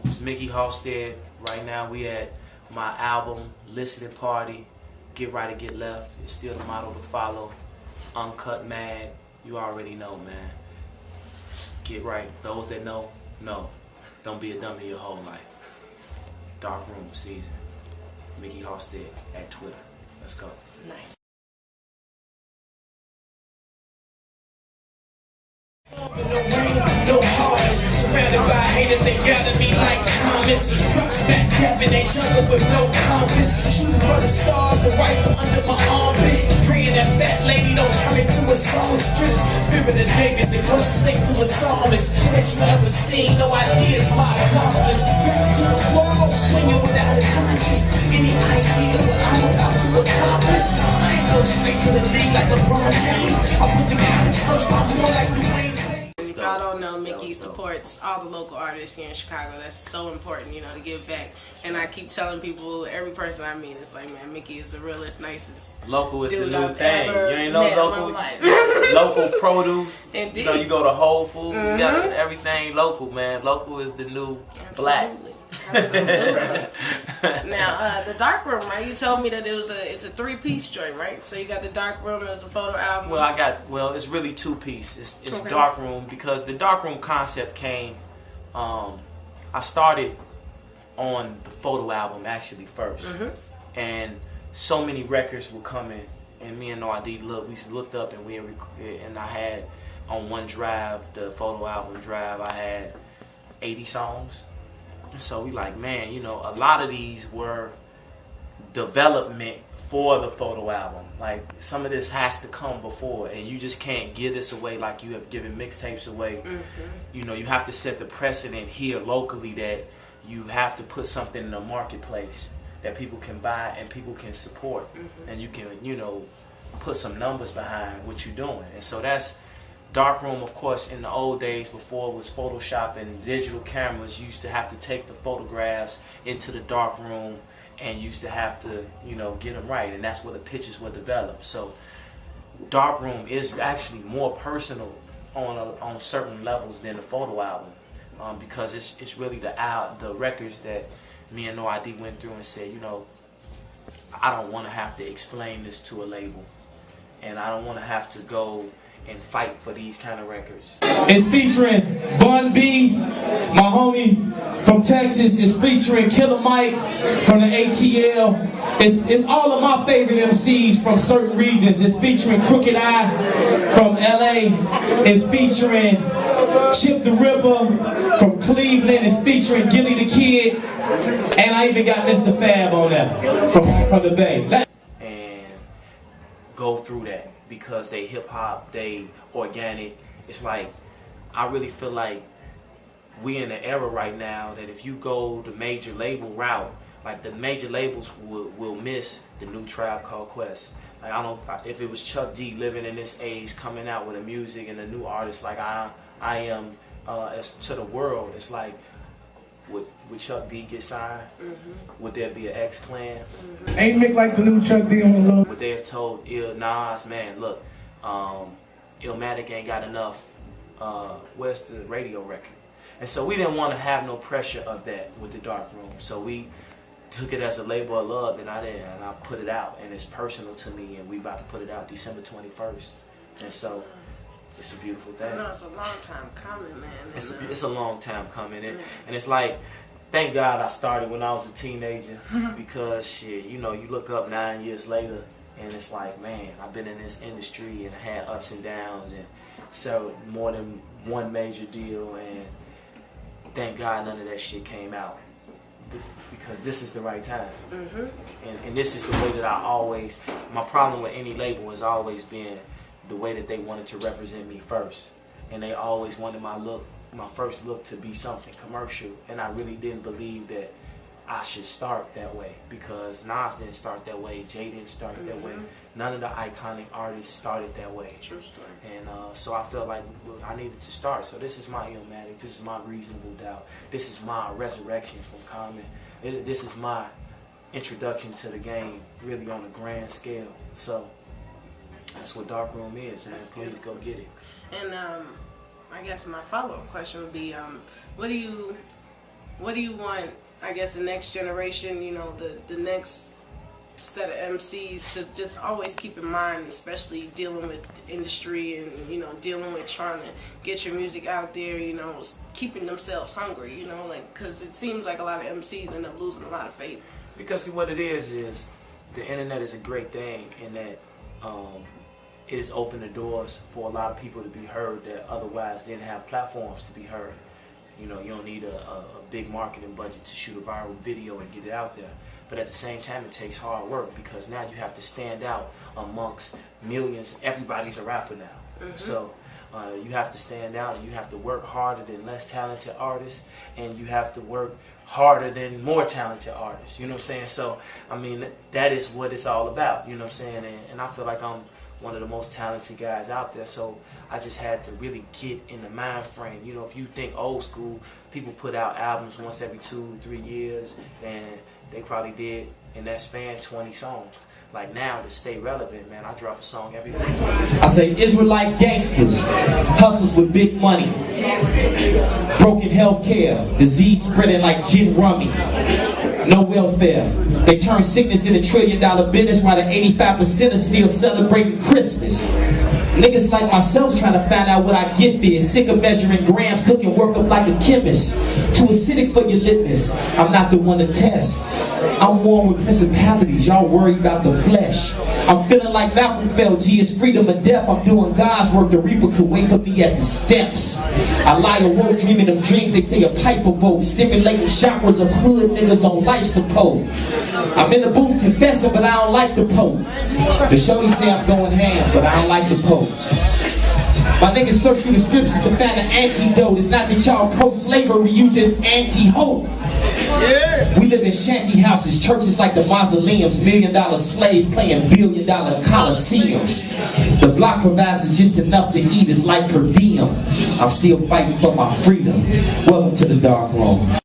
It's Mikkey Halsted. Right now we at my album listening party. Get right or get left. It's still the motto to follow. Uncut Mad. You already know, man. Get right. Those that know, know. Don't be a dummy your whole life. Darkroom season. Mikkey Halsted at Twitter. Let's go. Nice. No hearts, surrounded by haters, they gather me like Thomas. Trucks back up in they jungle with no compass. Shooting for the stars, the rifle under my armpit. Praying that fat lady don't turn into a songstress. Spirit of David, the closest thing to a psalmist that you ever seen. No idea is my accomplice. Back to the wall, swinging without a conscience. Any idea what I'm about to accomplish? I ain't go straight to the league like LeBron James. I put the college first, I'm more like Dwayne. If y'all don't know, Mikkey supports all the local artists here in Chicago. That's so important, you know, to give back. And I keep telling people, every person I meet, it's like, man, Mikkey is the realest, nicest local is dude the new I've thing. ever You ain't know met local. in my life. Local produce. Indeed. You know, you go to Whole Foods. You got everything local, man. Local is the new black. Absolutely. Now, the Darkroom, right? You told me that it's a three-piece joint, right? So you got the Darkroom as a photo album. Well, it's really two-piece. It's okay. Darkroom, because the Darkroom concept came. I started on the photo album actually first, and so many records were coming, and me and No ID we looked up and I had on one drive, the photo album drive, I had 80 songs. And so we like, man, you know, a lot of these were development for the photo album. Like, some of this has to come before, and you just can't give this away like you have given mixtapes away. You know, you have to set the precedent here locally that you have to put something in the marketplace that people can buy and people can support, and you can, you know, put some numbers behind what you're doing. And so that's Darkroom. Of course, in the old days, before it was Photoshop and digital cameras, you used to have to take the photographs into the darkroom and used to have to, you know, get them right, and that's where the pictures were developed. So Darkroom is actually more personal on certain levels than the photo album, because it's really the records that me and No ID went through and said, you know, I don't want to have to explain this to a label, and I don't want to have to go and fight for these kind of records. It's featuring Bun B, my homie from Texas. It's featuring Killer Mike from the ATL. It's all of my favorite MCs from certain regions. It's featuring Crooked Eye from LA. It's featuring Chip the Ripper from Cleveland. It's featuring Gilly the Kid. And I even got Mr. Fab on there from the Bay. And go through that, because they hip hop, they organic. It's like, I really feel like we in an era right now that if you go the major label route, like the major labels will miss the new Tribe Called Quest. Like, if it was Chuck D living in this age, coming out with a music and a new artist like I am to the world, it's like, would Chuck D get signed? Would there be an X-Clan? Ain't Mick like the new Chuck D on the low? Would they have told Nas, man, look, Illmatic ain't got enough, where's the radio record? And so we didn't want to have no pressure of that with the Darkroom. So we took it as a labor of love, and I put it out, and it's personal to me, and we about to put it out December 21st. And so it's a beautiful thing. No, it's a long time coming, man. It's a long time coming, and it's like, thank God I started when I was a teenager, because shit, you know, you look up 9 years later, and it's like, man, I've been in this industry and I had ups and downs and so more than one major deal, and thank God none of that shit came out, because this is the right time. And this is the way that my problem with any label has always been the way that they wanted to represent me first, and they always wanted my first look to be something commercial, and I really didn't believe that I should start that way, because Nas didn't start that way, Jay didn't start that way, none of the iconic artists started that way. True story. And so I felt like I needed to start. So this is my Illmatic, this is my Reasonable Doubt, this is my resurrection from Common, this is my introduction to the game, really on a grand scale. So that's what Darkroom is, man. Please go get it. And I guess my follow-up question would be, what do you what do you want, I guess, the next generation, you know, the next set of MCs to just always keep in mind, especially dealing with the industry and, you know, dealing with trying to get your music out there, you know, keeping themselves hungry, you know, like, because it seems like a lot of MCs end up losing a lot of faith. Because see, what it is the internet is a great thing in that it has opened the doors for a lot of people to be heard that otherwise didn't have platforms to be heard. You know, you don't need a big marketing budget to shoot a viral video and get it out there. But at the same time, it takes hard work because now you have to stand out amongst millions. Everybody's a rapper now. So you have to stand out and you have to work harder than less talented artists, and you have to work harder than more talented artists. You know what I'm saying? So, I mean, that is what it's all about. You know what I'm saying? And I feel like I'm one of the most talented guys out there, so I just had to really get in the mind frame. You know, if you think old school, people put out albums once every 2-3 years, and they probably did in that span 20 songs. Like now, to stay relevant, man, I drop a song every week. I say Israelite gangsters, hustlers with big money, broken health care, disease spreading like gin rummy, no welfare. They turn sickness into $1 trillion business while the 85% are still celebrating Christmas. Niggas like myself trying to find out what our gift is. Sick of measuring grams, cooking work up like a chemist. Too acidic for your litmus. I'm not the one to test. I'm warm with principalities. Y'all worry about the flesh. I'm feeling like Malcolm felt, G is freedom or death. I'm doing God's work. The Reaper could wait for me at the steps. I lie awake dreaming them dreams. They say a piper vote. Stimulating chakras of hood niggas on life support. I'm in the booth confessing, but I don't like the Pope. The shorty say I'm going ham, but I don't like the Pope. My niggas search through the scriptures to find an antidote. It's not that y'all pro-slavery, you just anti-hope. Yeah. We live in shanty houses, churches like the mausoleums, $1 million slaves playing $1 billion coliseums. The block provides us just enough to eat, it's like per diem. I'm still fighting for my freedom. Welcome to the dark room.